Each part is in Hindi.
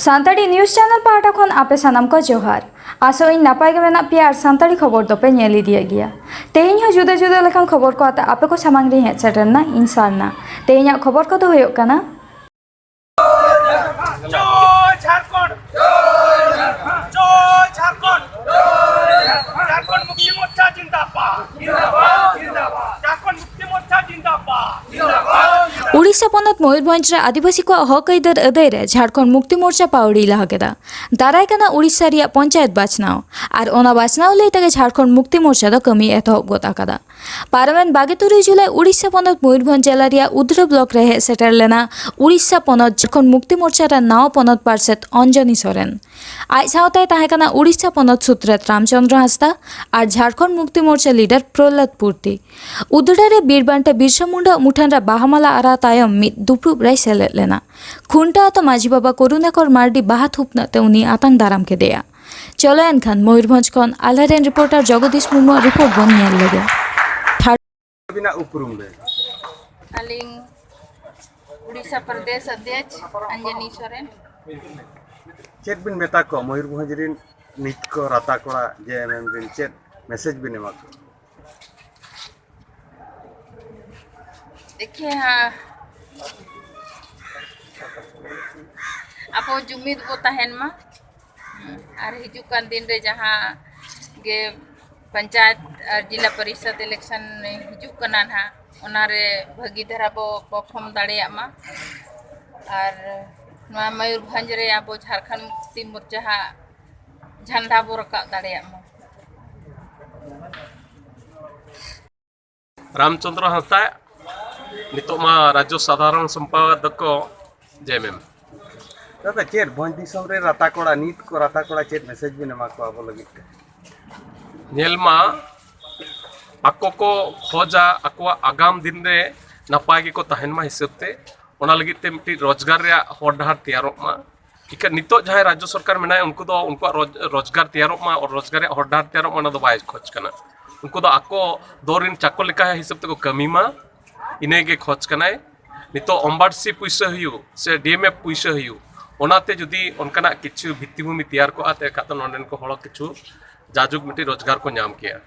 सानताड़ी न्यूज़ चैनल पाटा खन आपे सानाम को जोहार आसो इन नापाय गे मेना पिया और सानताड़ी खबर दोपे नेली दिया गया तेहिं हो जुदा जुदा लेखान खबर को आते आपे को सामांग रे हेड सेटरना इंसानना तेहिं खबर को तो होयो कना उड़ीसा पनत मयूरभंज आदिवासी को हक आइदार अदाय झारखंड मुक्ति मोर्चा पावड़ी लहा केदा दाराय काना उड़ीसा रिया पंचायत बाचनाव और ओना बाचनाव लई तगे झारखंड मुक्ति मोर्चा दो कमी एतहब गोद आकादा पारमेन 22 जुलाई उड़ीसा पनत मयूरभंज जिला रिया उद्र ब्लॉक रे सेटर लेना उड़ीसा पनत झारखंड मुक्ति मोर्चा रा नाव पनत पार्षद अंजनी सोरेन आज सावताय ताहे काना उड़ीसा पनत सुत्रेत रामचंद्र हांसदा और झारखंड मुक्ति मोर्चा लीडर प्रहलाद पूर्ति उद्रा रे बीरबांटे बिरसा मुंडा मुठान रा बाहामाला आरा तायम मिद दुपुब रे सेलेद लेना खुंटा तो माझी बाबा करुणाकर मार्डी बाहा थुपनाते उनी आतंक दाराम के देया चलो एनखान मयूरभंज खन आलहारेन रिपोर्टर जगदीश मुर्मू रिपोर्ट बन नेल लगे बिना उपरुम बे अलिंग उड़ीसा प्रदेश अध्यक्ष अंजनी सोरेन चेत बिन मेता को मयूरभंज रिन नित को राता कोड़ा जेएमएम रिन चेत मैसेज बिन एमा को देखिए हाँ आपो जुमिद बो तहन मा और हिजुकान दिन रे जहाँ गे पंचायत और जिला परिषद इलेक्शन हिजुकना ना ओनारे भागी धरा बो परफॉर्म दाड़े मा और नवा मयूरभंज रे आबो झारखंड मुक्ति मोर्चा झंडा बो रका दाड़े मा रामचंद्र हांसदा नितोमा राज्य साधारण संपादक को जेएमएम दादा चेत भंज दिसम रे राता कोड़ा नित को राता कोड़ा चेत मैसेज बिन एमा को आबो लगित नेलमा आको को खोजा आकोआ आगाम दिन रे नपाय के को तहन मा हिसाबते ओना लगित ते मिट्टी रोजगार रे हर डहार तैयारों मा इका नितो जहां राज्य सरकार मेना उनको दो उनको रोजगार तैयारों मा और रोजगार हर डहार तैयारों मा दो बाय खोज कना उनको दो आको दोरिन चाको लेका हिसाबते को कमी मा इने के खोज कनाय नितो अम्बाडसी पुइसा हयु से डीएमएफ पुइसा हयु ओनाते जदि उनकाना किछु भित्तिभूमि तैयार को आते खातो नोंडेन को हळ किछु जाजुग मिट्टी रोजगार को नाम किया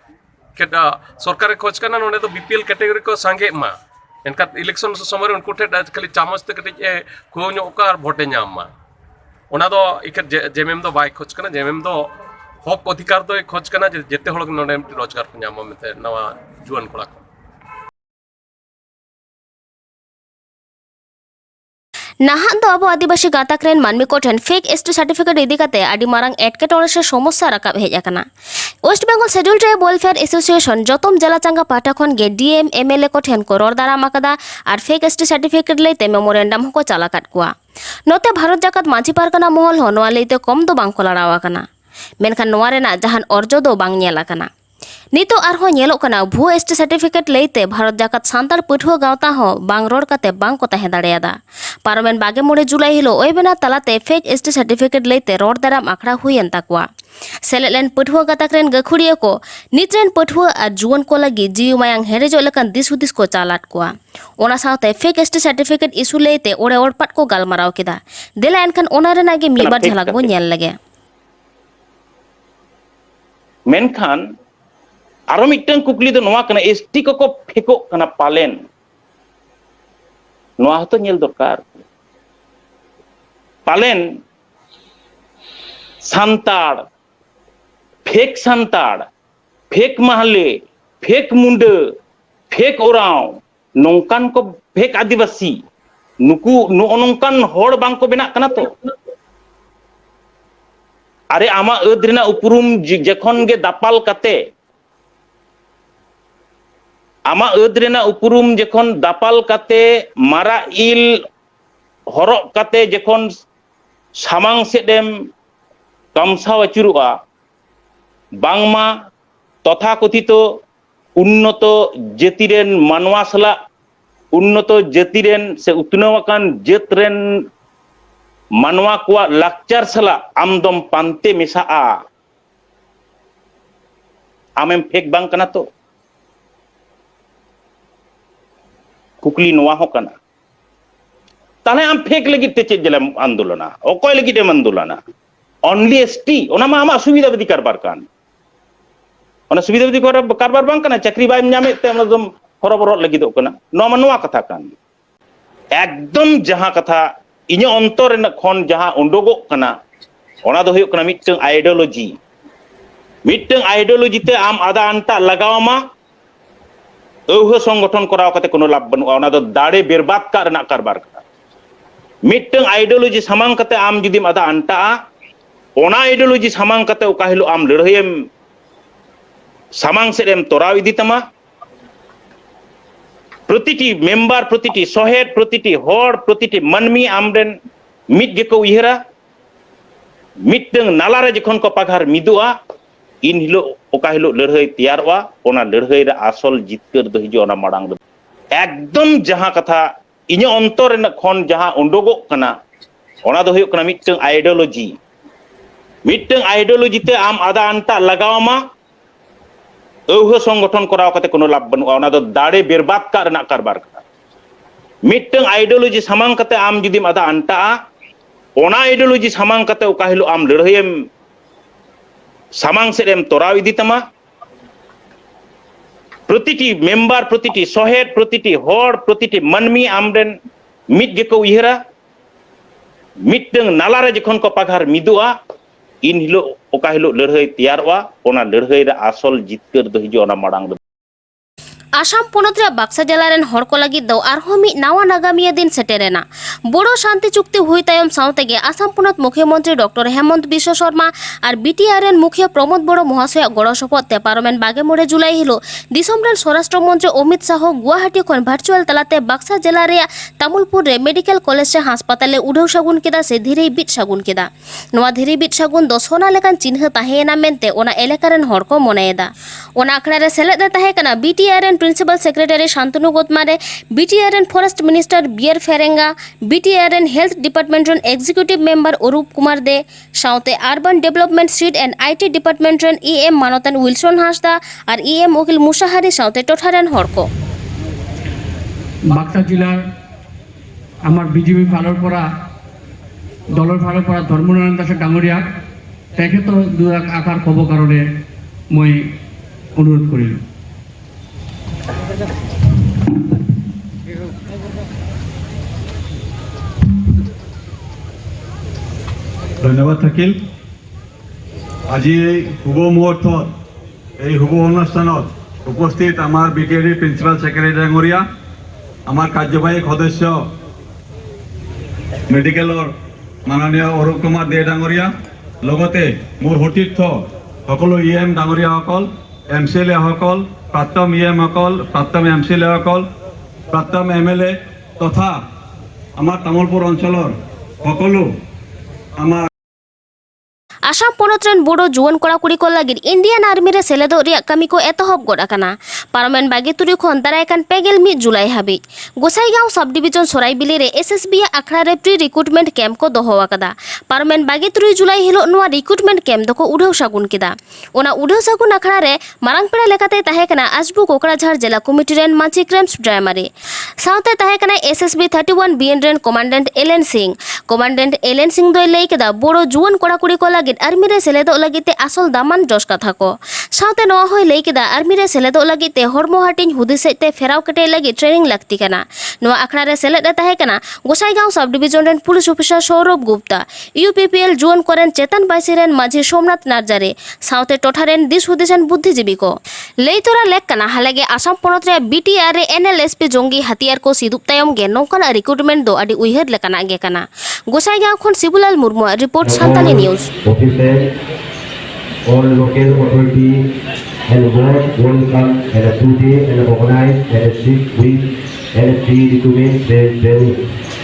केटा सरकार खोज कना नोंडे तो बीपीएल कैटेगरी को सांगे मा एनका इलेक्शन समय उनको ठे खाली चामच ते कटे खुयो का भोटे नाम मा ओना दो इक जेएमएम दो बाय खोज कना जेएमएम दो हक अधिकार दो खोज कना जेते हळ नोंडे रोजगार को नाम मेते नवा जुआन कोड़ा को नाहक दो अब आदिवासी गाताक रेन मानमी को ठेन फेक एसटी सर्टिफिकेट इदी काते आदि मारांग एटकेटोड़े से समस्या राकाब हेज आकना West Bengal scheduled tribe welfare association जतम जिला चांगा पाटा खन गे डीएम एमएलए को ठेन को रोड दाराम आकादा और फेक एसटी सर्टिफिकेट लेते मेमोरेंडम को चाला काट कुआ नोते भारत जाकत माझी पारकाना महल हो नोआ लेते कम दो बांग को लड़ावा कना मेनखान नोआ रेना जहान अर्जो दो बांग नेला कना नितो आरहो नेलो कना भू एसटी सर्टिफिकेट लेते भारत जाकत सांतार पठुआ गावता हो बांग रोड काते बांग को तहे दाड़ेयादा पारमेन 22 जुलाई हिलो ओइबेना तलाते फेक एसटी सर्टिफिकेट लेते रोड दाराम आखड़ा हुयन ताकुआ सेलेलेन पठुआ गाताक रेन गखुड़िया को नित्रेन पठुआ और जुवन को लगी जीव मायांग हेरेजो लेकन दिसहुदिस को चालाट कुआ ओना साथे फेक एसटी सर्टिफिकेट इशू लेते ओड़े ओड़पाट को गालमाराव केदा देला एनखान ओना रेनागे मिबार झलक बो नेल लगे मेनखान आरो मिटन कुकली दो नोआ कना एसटी को फेको कना पालेन नोआ हतो नेल दरकार पालेन सांताड़ फेक महले फेक मुंडे फेक ओराव नोंकान को फेक आदिवासी नुकु नोंकान होड़ बांग को बेना कना तो अरे आमा अद्रिना उपरुम जखन गे दापाल काते आमा अद्रेना उपरुम जखन दापाल काते मारा इल हरक काते जखन सामांग सेदेम गामसा आचुरुआ बांगमा तथाकथित उन्नत जातिरेन मानवा सला उन्नत जातिरेन से उतनवाकान जातरेन मानवा को लाकचार सला आमदम पांते मेसाआ आमेम फेक बांग कना तो कुकली नोआ हो कना ताले आम फेक लगी ते चेक जलम आंदोलना ओकोय लगी एम आंदोलना ओनली एसटी ओना मा आमा सुविधा विधि कारबार कान ओना सुविधा विधि कारबार बांग कना चाकरी बाय ᱧᱟᱢᱮ ते एकदम हरबरत लगी दो कना नोमा कथा कान एकदम जहां कथा इᱧ अंतर ᱨᱮᱱᱟᱜ ᱠᱷᱚᱱ जहां उंडोगᱚᱜ ᱠᱟᱱᱟ ओना दो हुᱭᱩᱜ ᱠᱟᱱᱟ मिटeng आइडियोलॉजी ते आम आदा अंटा लगावमा औह संगठन कराव कते कोनो लाभ बनुआ ओना दो दाड़े बर्बाद का रना कारबार कना मिटeng आइडियोलॉजी सामांग कते आम जुदिम आदा अंटा ओना आइडियोलॉजी सामांग कते ओका हिलो आम लड़हयम सामांग सेम तोराव इदी तमा प्रतिटी मेंबर प्रतिटी सहेद प्रतिटी हर प्रतिटी मानमी आमरेन मिट गेको उयहरा मिटeng नालारे जखन को पाघार मिदुआ इन हिलो ओका हिलो लड़हय तैयारवा ओना लड़हय रे आसल जितकर दो हिजो ओना माडांग दो एकदम जहां कथा इᱧ अंतर ᱨᱮᱱᱟᱜ ᱠᱷᱚᱱ जहां उंडोगᱚᱜ ᱠᱟᱱᱟ ओना दो हुᱭᱩᱜ ᱠᱟᱱᱟ मिटeng आइडियोलॉजी ते आम आदा अंटा लगावमा औह संगठन कराव कते कोनो लाभ बनुआ ओना दो दाड़े बर्बाद का रना कारबार कना मिटeng आइडियोलॉजी सामांग कते आम जुदिम आदा अंटा ओना आइडियोलॉजी सामांग कते ओका हिलो आम लड़हयम सामांग सेम तोराव इदी तमा प्रतिटी मेंबर प्रतिटी सहेद प्रतिटी हर प्रतिटी मानमी आमरेन मिट गेको उयहरा मिटeng नालारे जखन को पाघार मिदुआ इन हिलो ओका हिलो लड़हय तैयारवा ओना लड़हय रे आसल जितकर दो हिजो ओना माडांग दो आसाम पोनत रे बाक्सा जिला रेन हर को लगी दो आरहो मी नावा नागामिया दिन सेटेरेना बोडो शांति चुक्ति हुई तायम साउतेगे आसाम पोनत मुख्यमंत्री डॉक्टर हेमंत बिश्व शर्मा और बीटीआर रेन मुखिया प्रमोद बड़ो महाशय गड़ शपथ ते पार्लामेंट 22 जुलाई हिलो दिसम रेन स्वराष्ट्र मंत्री अमित शाह गुवाहाटी खन भार्चुअल तलाते बाक्सा जिला रे तामुलपुर रे मेडिकल कॉलेज से हासपाताल उड़ाव सागुन केदा से धीरे बिट सागुन केदा नोआ धीरे बिट सागुन दो सोना लेकान चिन्ह ताहेना मेनते ओना एलाका रेन हर को मनेदा ओना आखड़ा रे सेलेद ताहे कना बीटीआर रेन principal secretary Shantanu Gotmare BTR and forest minister बियर फेरेंगा बीटीआर एंड हेल्थ डिपार्टमेंट रेन एग्जीक्यूटिव मेंबर अरूप कुमार दे साउते अर्बन डेवलपमेंट सीट एंड आईटी डिपार्टमेंट रेन ईएम मानतन विल्सन हासदा और ईएम उकिल मुसाहारी साउते टोठारेन हरको बाक्सा जिलार आमार बीजेपी फालर परा दलर फालर परा धर्मनारायण दास डांगरिया तेखेतो दु एक आकार कब कारणे मैं अनुरोध करिल धन्यवाद থাকিল আজি শুভ মুহূর্তত এই শুভ অনুষ্ঠানত উপস্থিত আমার বিটিআর প্রিন্সিপাল সেক্রেটারি ডাঙরিয়া আমার কার্যবাহী সদস্য মেডিকেলৰ মাননীয় অরূপ কুমার দে ডাঙরিয়া লগতে মোৰ সতীৰ্থ সকলো ইএম ডাঙরিয়াসকল এমসিএলএ সকল प्राप्तम इएम प्राप्तम एमसिएलए प्राप्तम एमएलए तथा आमार तामुलपुर अंचलर सकलो आमार आसाम पोनत रेन बोडो जुवन कोड़ा कुड़ी को लगी इंडियन आर्मी रे सेलेदो रिया कमी को एतहब गड आकाना पार्लामेंट 22 खन दारायकान 1 जुलाई हाबी गोसाईगांव सब डिविजन सराइबिली रे एसएसबी आखड़ा रे प्री रिक्रुटमेंट कैंप को दोहो आकादा पार्लामेंट 22 जुलाई हिलो नोआ रिक्रुटमेंट कैंप दको उड़ाव सागुन केदा ओना उड़ाव सागुन आखड़ा रे मारांग पेड़ा लेकाते ताहे कना आजबु कोकराझार जिला कमिटी रेन मांची क्रेम्स ड्राइमारी साउते ताहे कना एसएसबी 31 बीएन रेन कमांडेंट एलेन सिंह दोय लई केदा बोडो जुवन कोड़ा कुड़ी को लगी आर्मी रे सेलेदो लगिते आसल दामान जस कथा को साउते नोआ होय लई केदा आर्मी रे सेलेदो लगिते हरमो हाटिन हुदिसेते फेराव कटे लगी ट्रेनिंग लगती कना नोआ आखड़ा रे सेलेद ताहे कना गोसाईगांव सब डिविजन रेन police officer Saurabh Gupta UPPL जुवन करेन चेतन बाइसी रेन माझी सोमनाथ नार्जारी साउते टोठा रेन दिस हुदिसन बुद्धिजीवी को लई तोरा लेक कना हालागे आसाम पोनत रे बीटीआर रे एनएलएसपी जोंगी हथियार को सिदुप तायम गे नोंकाना रिक्रुटमेंट दो आदि उइहर लेकाना गे कना गोसाईगांव खन Sibulal Murmu report Santali news all local authority and board welcome and today and organize and 6 weeks and 3 document training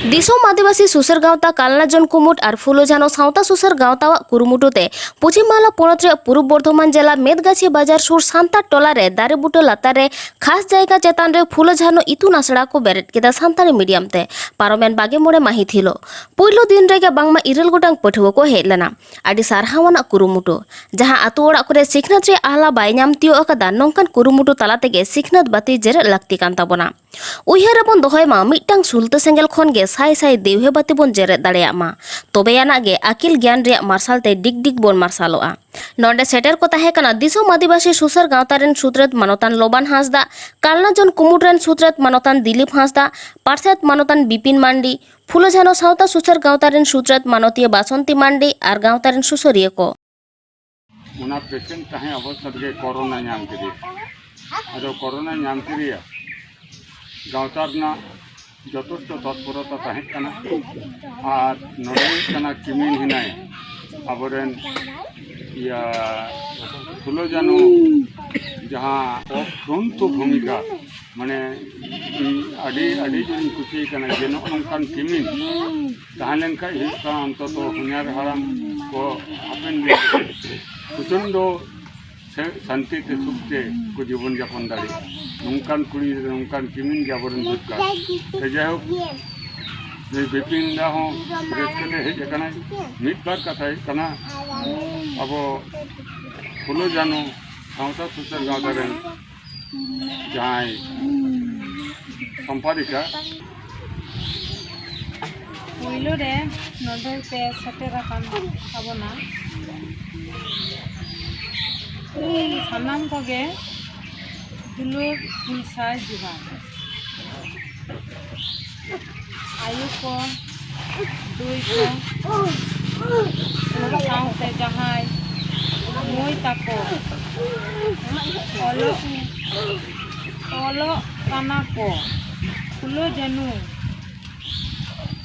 Disom आदिवासी सुसर गावता कालनाजन कुमुट और फुलोजानो सावता सुसर गावतावा कुरुमुटुते पश्चिमबांला पोनत रे पूर्व बर्धमान जिला मेदगाछी बाजार सुर सांतार टोला रे दारे बुटो लातार रे खास जायगा चेतान रे फुलोजानो इतुन आसड़ा को बेरेट केदा सांतारी मीडियम ते पारोमेन 22 माहित हिलो पुइलो दिन रेगे बांगमा 9 गोटांग पठुआ को हेज लेना आदि सारहावाना कुरुमुटु जहां आतु ओड़ा करे सिखनत रे आहला बाय नाम तियो अकादा नोंकान कुरुमुटु तला तेगे सिखनत बाती जेरे लाक्ति कान ताबोना उयहार बन दोहय मा मिटटांग सुलता सेंगेल खन गे साय साय देवहे बाती बन जेरेद दाड़ेया मा तबे याना गे आकिल ज्ञान रे मार्शल ते डिग डिग बन मार्शलोआ नोंडे सेटर को ताहे कना दिसोम आदिवासी सुसर गावता रेन सुत्रेत मानतान लोबान हांसदा कालना जन कुमुड रेन सुत्रेत मानतान दिलीप हांसदा पार्सेत मानतान बिपिन मांडी फुलो झानो सावता सुसर गावता रेन सुत्रेत मानतीय बासंती मांडी आर गावता रेन सुसरिया को उना पेशेंट ताहे अवस्था के कोरोना नाम के अदो कोरोना नाम के गावता रना যথেষ্ট তৎপরতা তাহেঁ কানা আর নড়ে কানা কিমিন হিনায় আবরেন ইয়া ফুলো জানো जहाँ अफ्रंत भूमिका माने आड़ी आड़ी जो कुछ करना जेनो नौकान किमिन ताहलेन का हिस्सा अंतत हुनियार हराम को हापेन प्रचंड शांति ते सुखते को जीवन यापन दाड़ी नौकान कुड़ी नौकान किमिन जाबरन दुका ते जाहोक जे बिपिन दा हो रेस्कते हेज कना मिट बार कथा कना अब फुलो जानो सावता सुसर गावता रेन जहाँ संपादिका पहलो रे नोडे पे सतेरा कान आबोना सानाम कोगे दुलुर फुलसा जीवन आयु को दुई को सावते जहाँ मोई ताको ओलो काना को फुलो जनु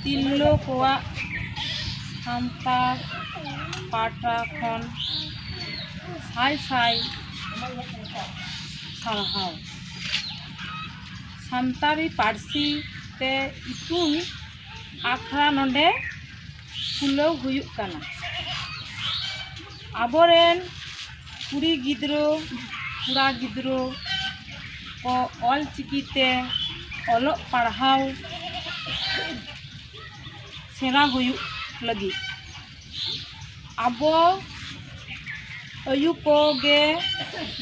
तिल्लो कोआ सामतार पाटा खन साई साई सारहाव सानतारी पारसी ते इतुन आखरा नोडे फुलो हुयुक काना आबोरेन कुड़ी गिद्रो कुड़ा गिद्रो को ऑल चिकीते ऑलो पढ़ाओ सेना हुयुक लगी आबो अयु को गे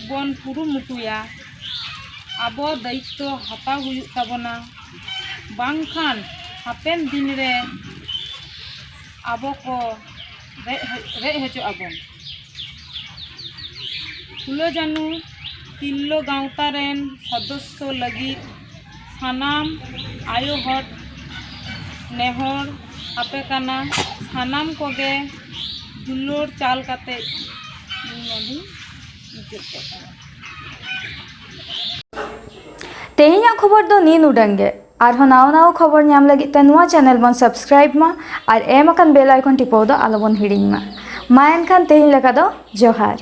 बन पुरु मुटुया आबो दायित्व हता हुयुक ताबोना बांखान हापेन दिन रे आबो को रे हेचो आबोन फुलो जानू तिल्लो गावता रेन सदस्य लगी सानाम आयो हट नेहर आपे काना सानाम कोगे दुलोर चाल काते तेहेኛ खबर दो नीन उडंगे आरहो नाव नाव खबर नाम लगी ते नुआ चैनल बन सब्सक्राइब मा और एम अकन बेल आइकन टिपो दो आलो बन हिडिंग मा एनखान तेहेñ लेका दो जोहार।